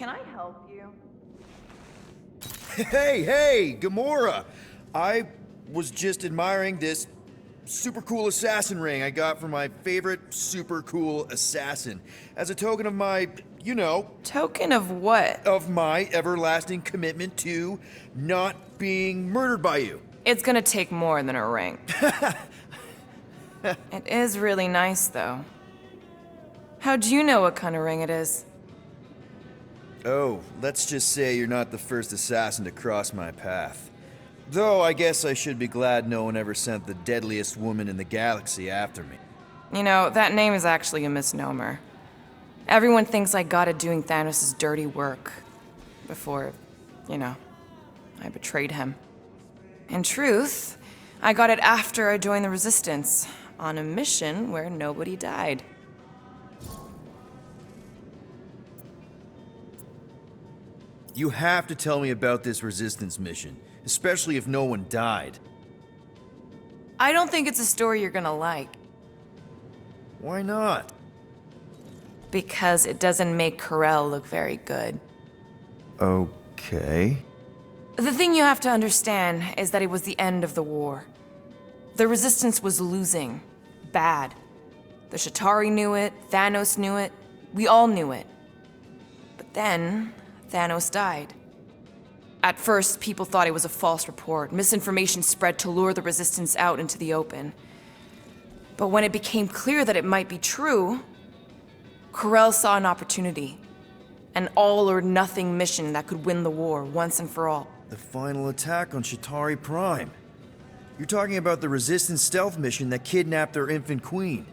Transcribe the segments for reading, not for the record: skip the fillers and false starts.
can I help you? Hey, Gamora! I was just admiring this super cool assassin ring I got from my favorite super cool assassin. As a token of my, you know... Token of what? Of my everlasting commitment to not being murdered by you. It's gonna take more than a ring. It is really nice, though. How'd you know what kind of ring it is? Oh, let's just say you're not the first assassin to cross my path. Though I guess I should be glad no one ever sent the deadliest woman in the galaxy after me. You know, that name is actually a misnomer. Everyone thinks I got it doing Thanos' dirty work. Before, you know, I betrayed him. In truth, I got it after I joined the Resistance, on a mission where nobody died. You have to tell me about this Resistance mission, especially if no one died. I don't think it's a story you're gonna like. Why not? Because it doesn't make Carell look very good. Okay. The thing you have to understand is that it was the end of the war. The Resistance was losing. Bad. The Chitauri knew it, Thanos knew it, we all knew it. But then, Thanos died. At first, people thought it was a false report. Misinformation spread to lure the Resistance out into the open. But when it became clear that it might be true, Carell saw an opportunity. An all-or-nothing mission that could win the war once and for all. The final attack on Chitauri Prime. You're talking about the Resistance stealth mission that kidnapped their infant queen.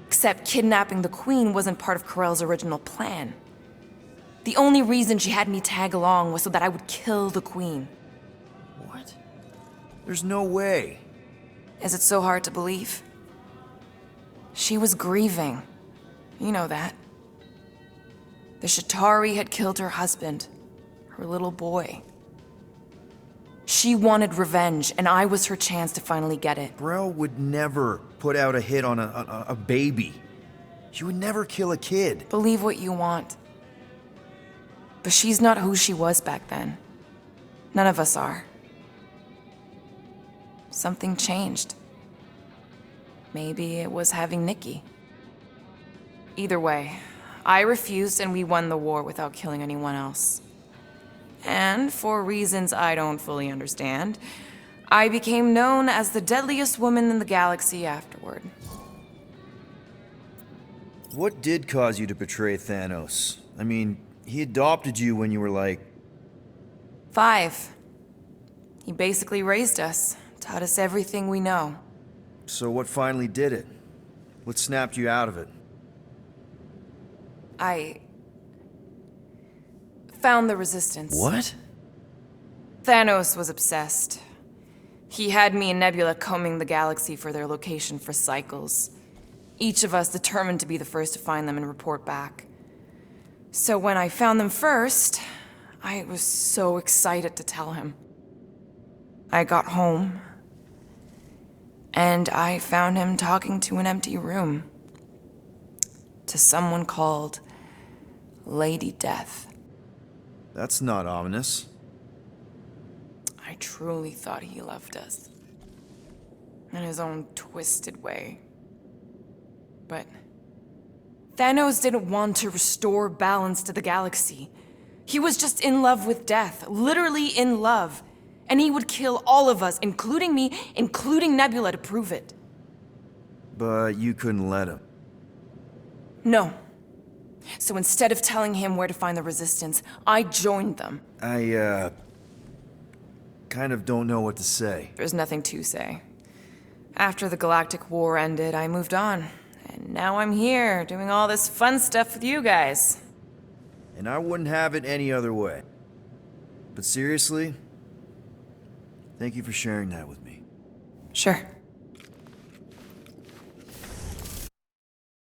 Except kidnapping the queen wasn't part of Carell's original plan. The only reason she had me tag along was so that I would kill the queen. What? There's no way. Is it so hard to believe? She was grieving. You know that. The Chitauri had killed her husband, her little boy. She wanted revenge, and I was her chance to finally get it. Carell would never put out a hit on a baby. She would never kill a kid. Believe what you want. But she's not who she was back then. None of us are. Something changed. Maybe it was having Nikki. Either way, I refused and we won the war without killing anyone else. And for reasons I don't fully understand, I became known as the deadliest woman in the galaxy afterward. What did cause you to betray Thanos? I mean, he adopted you when you were like... 5. He basically raised us, taught us everything we know. So what finally did it? What snapped you out of it? I found the Resistance. What? Thanos was obsessed. He had me and Nebula combing the galaxy for their location for cycles. Each of us determined to be the first to find them and report back. So when I found them first, I was so excited to tell him. I got home, and I found him talking to an empty room. To someone called Lady Death. That's not ominous. I truly thought he loved us. In his own twisted way. But Thanos didn't want to restore balance to the galaxy. He was just in love with death, literally in love. And he would kill all of us, including me, including Nebula, to prove it. But you couldn't let him. No. So instead of telling him where to find the Resistance, I joined them. I, kind of don't know what to say. There's nothing to say. After the Galactic War ended, I moved on. And now I'm here, doing all this fun stuff with you guys. And I wouldn't have it any other way. But seriously, thank you for sharing that with me. Sure.